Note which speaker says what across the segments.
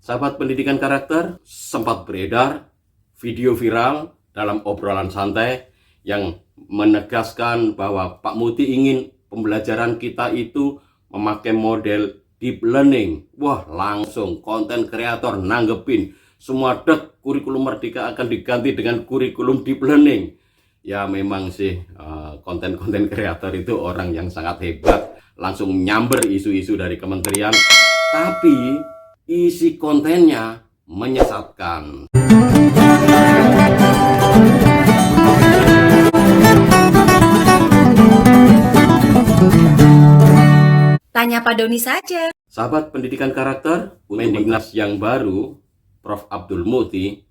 Speaker 1: Sahabat pendidikan karakter, sempat beredar video viral dalam obrolan santai yang menegaskan bahwa Pak Muti ingin pembelajaran kita itu memakai model deep learning. Wah, langsung konten kreator nanggepin, semua kurikulum Merdeka akan diganti dengan kurikulum deep learning. Ya memang sih konten-konten kreator itu orang yang sangat hebat, langsung nyamber isu-isu dari kementerian, tapi isi kontennya menyesatkan.
Speaker 2: Tanya Pak Doni saja.
Speaker 1: Sahabat pendidikan karakter, Mendiknas yang baru, Prof. Abdul Muti,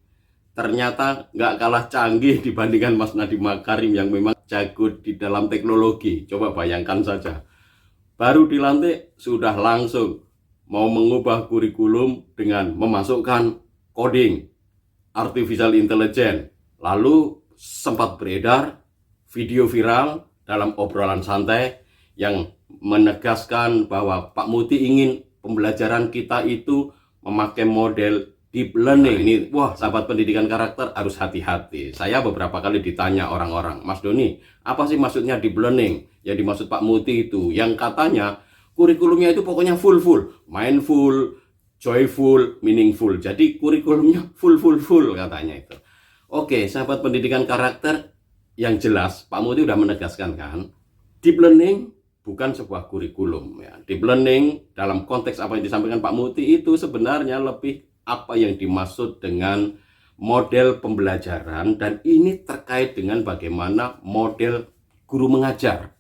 Speaker 1: ternyata nggak kalah canggih dibandingkan Mas Nadiem Makarim yang memang jago di dalam teknologi. Coba bayangkan saja, baru dilantik sudah langsung mau mengubah kurikulum dengan memasukkan coding, artificial intelligence. Lalu sempat beredar video viral dalam obrolan santai yang menegaskan bahwa Pak Muti ingin pembelajaran kita itu memakai model deep learning. Ini, wah, sahabat pendidikan karakter harus hati-hati. Saya beberapa kali ditanya orang-orang, Mas Doni, apa sih maksudnya deep learning? Yang dimaksud Pak Muti itu, yang katanya kurikulumnya itu pokoknya full, mindful, joyful, meaningful. Jadi kurikulumnya full katanya itu. Oke, sahabat pendidikan karakter, yang jelas Pak Muti udah menegaskan kan, deep learning bukan sebuah kurikulum ya. Deep learning dalam konteks apa yang disampaikan Pak Muti itu sebenarnya lebih apa yang dimaksud dengan model pembelajaran, dan ini terkait dengan bagaimana model guru mengajar.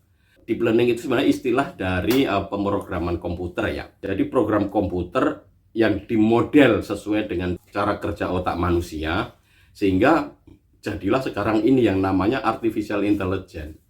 Speaker 1: Deep learning itu sebenarnya istilah dari pemrograman komputer ya. Jadi program komputer yang dimodel sesuai dengan cara kerja otak manusia, sehingga jadilah sekarang ini yang namanya artificial intelligence.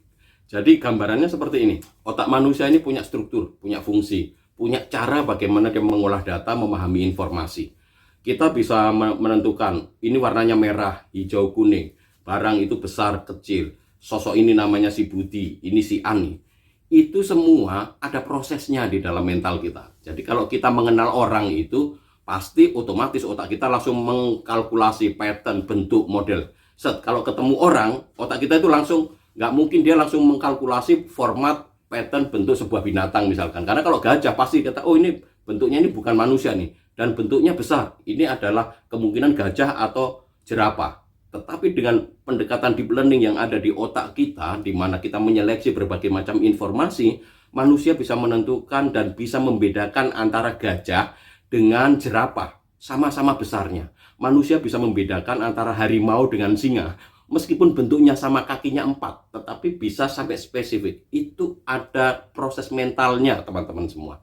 Speaker 1: Jadi gambarannya seperti ini. Otak manusia ini punya struktur, punya fungsi, punya cara bagaimana dia mengolah data, memahami informasi. Kita bisa menentukan ini warnanya merah, hijau, kuning. Barang itu besar, kecil. Sosok ini namanya si Budi, ini si Ani. Itu semua ada prosesnya di dalam mental kita. Jadi kalau kita mengenal orang itu, pasti otomatis otak kita langsung mengkalkulasi pattern, bentuk, model. Kalau ketemu orang, otak kita itu langsung, nggak mungkin dia langsung mengkalkulasi format, pattern, bentuk sebuah binatang misalkan. Karena kalau gajah pasti kata, oh ini bentuknya ini bukan manusia nih, dan bentuknya besar. Ini adalah kemungkinan gajah atau jerapah. Tetapi dengan pendekatan deep learning yang ada di otak kita, di mana kita menyeleksi berbagai macam informasi, manusia bisa menentukan dan bisa membedakan antara gajah dengan jerapah, sama-sama besarnya. Manusia bisa membedakan antara harimau dengan singa, meskipun bentuknya sama, kakinya 4, tetapi bisa sampai spesifik. Itu ada proses mentalnya, teman-teman semua.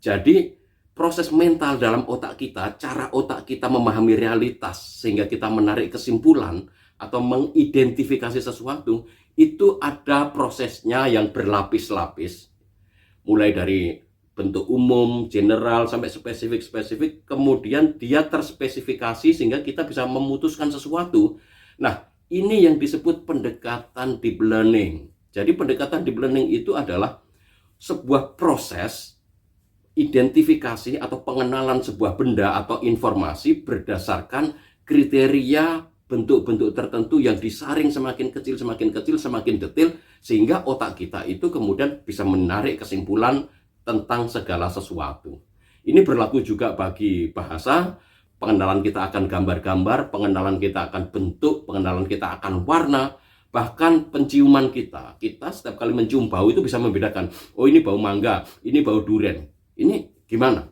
Speaker 1: Jadi proses mental dalam otak kita, cara otak kita memahami realitas sehingga kita menarik kesimpulan atau mengidentifikasi sesuatu, itu ada prosesnya yang berlapis-lapis. Mulai dari bentuk umum, general, sampai spesifik, kemudian dia terspesifikasi sehingga kita bisa memutuskan sesuatu. Nah, ini yang disebut pendekatan deep learning. Jadi pendekatan deep learning itu adalah sebuah proses identifikasi atau pengenalan sebuah benda atau informasi berdasarkan kriteria bentuk-bentuk tertentu yang disaring semakin kecil, semakin detail, sehingga otak kita itu kemudian bisa menarik kesimpulan tentang segala sesuatu. Ini berlaku juga bagi bahasa, pengenalan kita akan gambar-gambar, pengenalan kita akan bentuk, pengenalan kita akan warna, bahkan penciuman kita. Kita setiap kali mencium bau itu bisa membedakan, oh ini bau mangga, ini bau durian. Ini gimana?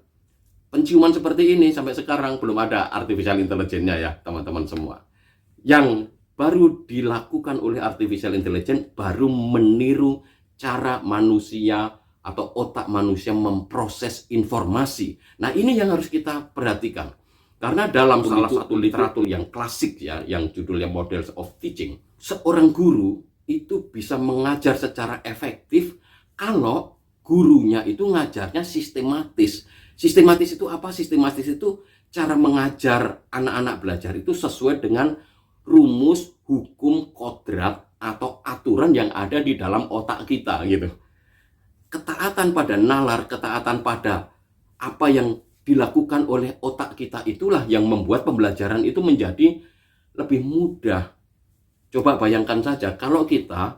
Speaker 1: Penciuman seperti ini sampai sekarang belum ada artificial intelligence-nya ya, teman-teman semua. Yang baru dilakukan oleh artificial intelligence baru meniru cara manusia atau otak manusia memproses informasi. Nah, ini yang harus kita perhatikan. Karena dalam salah satu literatur yang klasik ya, yang judulnya Models of Teaching, seorang guru itu bisa mengajar secara efektif kalau gurunya itu ngajarnya sistematis. Sistematis itu apa? Sistematis itu cara mengajar anak-anak belajar itu sesuai dengan rumus, hukum, kodrat, atau aturan yang ada di dalam otak kita gitu. Ketaatan pada nalar, ketaatan pada apa yang dilakukan oleh otak kita itulah yang membuat pembelajaran itu menjadi lebih mudah. Coba bayangkan saja kalau kita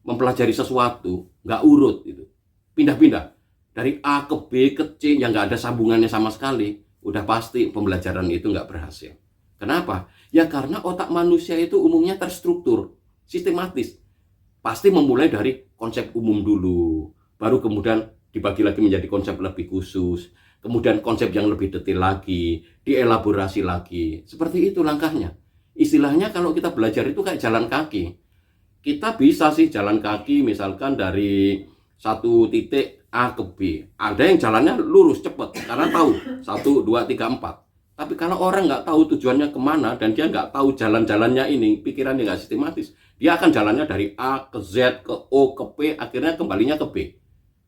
Speaker 1: mempelajari sesuatu nggak urut itu, pindah-pindah dari A ke B ke C yang nggak ada sambungannya sama sekali, udah pasti pembelajaran itu nggak berhasil. Kenapa? Ya karena otak manusia itu umumnya terstruktur, sistematis. Pasti memulai dari konsep umum dulu, baru kemudian dibagi lagi menjadi konsep lebih khusus, kemudian konsep yang lebih detail lagi, dielaborasi lagi. Seperti itu langkahnya. Istilahnya kalau kita belajar itu kayak jalan kaki. Kita bisa sih jalan kaki misalkan dari satu titik A ke B. Ada yang jalannya lurus cepat karena tahu 1, 2, 3, 4. Tapi kalau orang nggak tahu tujuannya kemana dan dia nggak tahu jalan-jalannya ini, pikirannya nggak sistematis, dia akan jalannya dari A ke Z ke O ke P, akhirnya kembalinya ke B.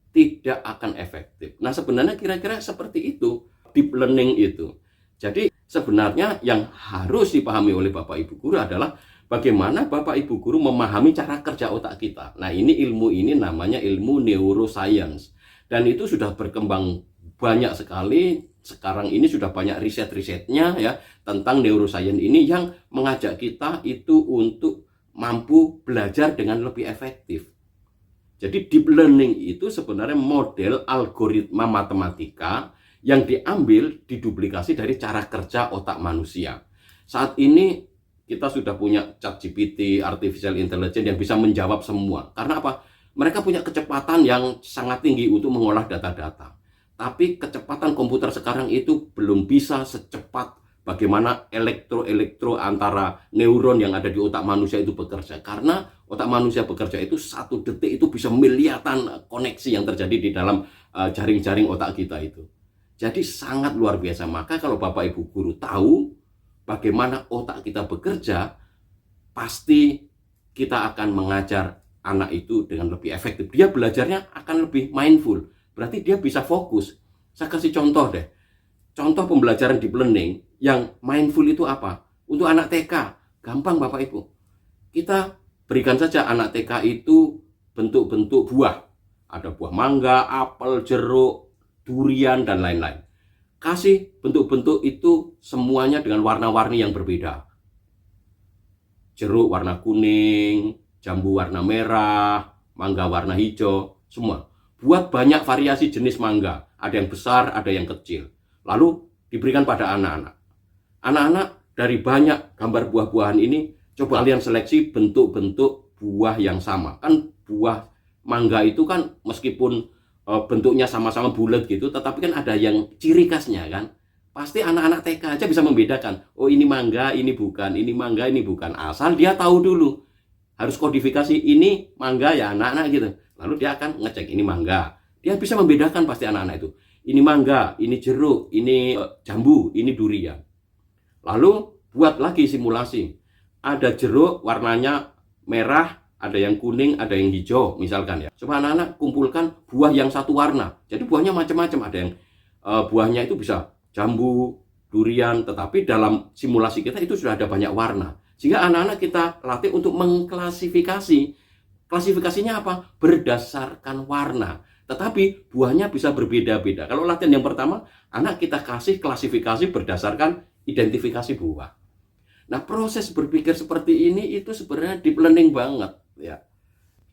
Speaker 1: Tidak akan efektif. Nah sebenarnya kira-kira seperti itu deep learning itu. Jadi sebenarnya yang harus dipahami oleh Bapak Ibu Guru adalah bagaimana Bapak Ibu Guru memahami cara kerja otak kita. Nah ilmu ini namanya ilmu neuroscience. Dan itu sudah berkembang banyak sekali. Sekarang ini sudah banyak riset-risetnya ya tentang neuroscience ini yang mengajak kita itu untuk mampu belajar dengan lebih efektif. Jadi deep learning itu sebenarnya model algoritma matematika yang diambil diduplikasi dari cara kerja otak manusia. Saat ini kita sudah punya ChatGPT, artificial intelligence yang bisa menjawab semua. Karena apa? Mereka punya kecepatan yang sangat tinggi untuk mengolah data-data. Tapi kecepatan komputer sekarang itu belum bisa secepat bagaimana elektro antara neuron yang ada di otak manusia itu bekerja. Karena otak manusia bekerja itu 1 detik itu bisa miliaran koneksi yang terjadi di dalam jaring-jaring otak kita itu. Jadi sangat luar biasa. Maka kalau Bapak Ibu Guru tahu bagaimana otak kita bekerja, pasti kita akan mengajar anak itu dengan lebih efektif. Dia belajarnya akan lebih mindful. Berarti dia bisa fokus. Saya kasih contoh deh. Contoh pembelajaran deep learning yang mindful itu apa? Untuk anak TK, gampang Bapak Ibu. Kita berikan saja anak TK itu bentuk-bentuk buah. Ada buah mangga, apel, jeruk, durian, dan lain-lain. Kasih bentuk-bentuk itu semuanya dengan warna-warni yang berbeda. Jeruk warna kuning, jambu warna merah, mangga warna hijau, semua. Buat banyak variasi jenis mangga, ada yang besar, ada yang kecil. Lalu diberikan pada anak-anak. Anak-anak dari banyak gambar buah-buahan ini, coba kalian seleksi bentuk-bentuk buah yang sama. Kan buah mangga itu kan meskipun bentuknya sama-sama bulat gitu, tetapi kan ada yang ciri khasnya kan. Pasti anak-anak TK aja bisa membedakan. Oh ini mangga, ini bukan. Ini mangga, ini bukan. Asal dia tahu dulu. Harus kodifikasi ini mangga ya anak-anak gitu. Lalu dia akan ngecek ini mangga. Dia bisa membedakan pasti anak-anak itu. Ini mangga, ini jeruk, ini jambu, ini durian. Lalu buat lagi simulasi. Ada jeruk warnanya merah, ada yang kuning, ada yang hijau misalkan ya. Coba anak-anak kumpulkan buah yang satu warna. Jadi buahnya macam-macam. Ada yang buahnya itu bisa jambu, durian. Tetapi dalam simulasi kita itu sudah ada banyak warna. Sehingga anak-anak kita latih untuk mengklasifikasi. Klasifikasinya apa? Berdasarkan warna. Tetapi buahnya bisa berbeda-beda. Kalau latihan yang pertama, anak kita kasih klasifikasi berdasarkan identifikasi buah. Nah, proses berpikir seperti ini itu sebenarnya deep learning banget ya.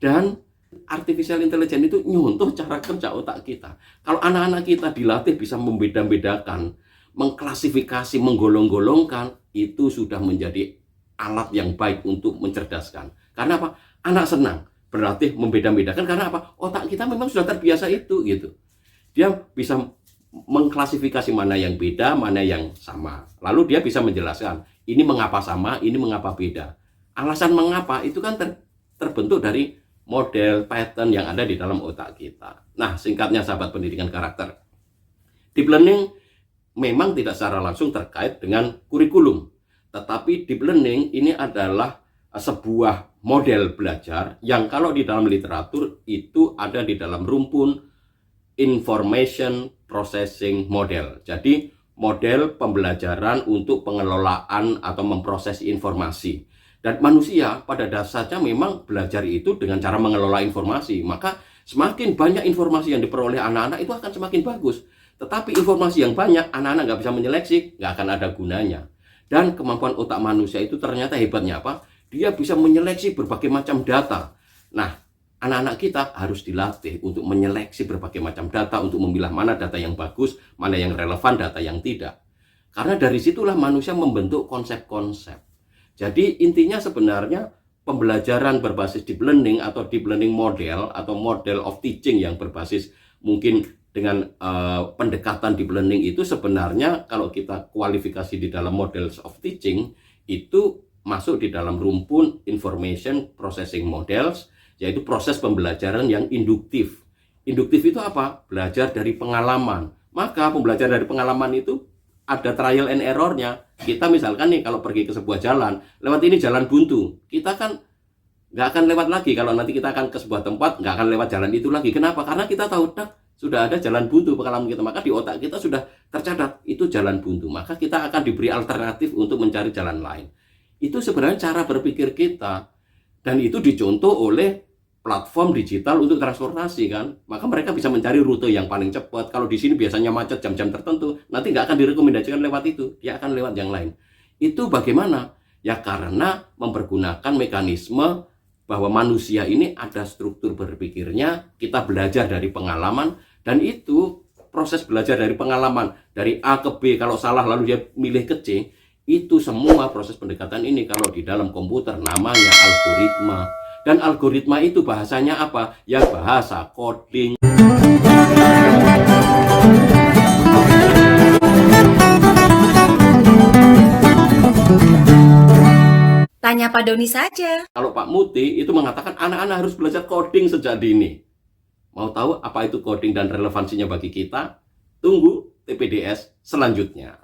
Speaker 1: Dan artificial intelligence itu nyontoh cara kerja otak kita. Kalau anak-anak kita dilatih bisa membeda-bedakan, mengklasifikasi, menggolong-golongkan, itu sudah menjadi alat yang baik untuk mencerdaskan. Karena apa? Anak senang berlatih membeda-bedakan karena apa? Otak kita memang sudah terbiasa itu gitu. Dia bisa mengklasifikasi mana yang beda, mana yang sama. Lalu dia bisa menjelaskan ini mengapa sama, ini mengapa beda. Alasan mengapa itu kan terbentuk dari model pattern yang ada di dalam otak kita. Nah, singkatnya sahabat pendidikan karakter. Deep learning memang tidak secara langsung terkait dengan kurikulum. Tetapi deep learning ini adalah sebuah model belajar yang kalau di dalam literatur itu ada di dalam rumpun information processing model. Jadi model pembelajaran untuk pengelolaan atau memproses informasi. Dan manusia pada dasarnya memang belajar itu dengan cara mengelola informasi. Maka semakin banyak informasi yang diperoleh anak-anak itu akan semakin bagus. Tetapi informasi yang banyak, anak-anak nggak bisa menyeleksi, nggak akan ada gunanya. Dan kemampuan otak manusia itu ternyata hebatnya apa? Dia bisa menyeleksi berbagai macam data. Nah, anak-anak kita harus dilatih untuk menyeleksi berbagai macam data, untuk memilah mana data yang bagus, mana yang relevan, data yang tidak. Karena dari situlah manusia membentuk konsep-konsep. Jadi intinya sebenarnya pembelajaran berbasis deep learning atau deep learning model atau model of teaching yang berbasis mungkin dengan pendekatan deep learning itu sebenarnya kalau kita kualifikasi di dalam models of teaching itu masuk di dalam rumpun information processing models, yaitu proses pembelajaran yang induktif. Induktif itu apa? Belajar dari pengalaman. Maka pembelajaran dari pengalaman itu ada trial and error-nya. Kita misalkan nih kalau pergi ke sebuah jalan, lewat ini jalan buntu, kita kan nggak akan lewat lagi. Kalau nanti kita akan ke sebuah tempat, nggak akan lewat jalan itu lagi. Kenapa? Karena kita tahu, sudah ada jalan buntu pengalaman kita. Maka di otak kita sudah tercatat, itu jalan buntu. Maka kita akan diberi alternatif untuk mencari jalan lain. Itu sebenarnya cara berpikir kita. Dan itu dicontoh oleh platform digital untuk transportasi kan. Maka mereka bisa mencari rute yang paling cepat. Kalau di sini biasanya macet jam-jam tertentu, nanti nggak akan direkomendasikan lewat itu. Dia akan lewat yang lain. Itu bagaimana? Ya karena mempergunakan mekanisme bahwa manusia ini ada struktur berpikirnya, kita belajar dari pengalaman, dan itu proses belajar dari pengalaman, dari A ke B, kalau salah lalu dia milih ke C, itu semua proses pendekatan ini kalau di dalam komputer namanya algoritma. Dan algoritma itu bahasanya apa? Ya bahasa coding.
Speaker 2: Tanya Pak Doni saja.
Speaker 1: Kalau Pak Muti itu mengatakan anak-anak harus belajar coding sejak dini. Mau tahu apa itu coding dan relevansinya bagi kita? Tunggu TPDS selanjutnya.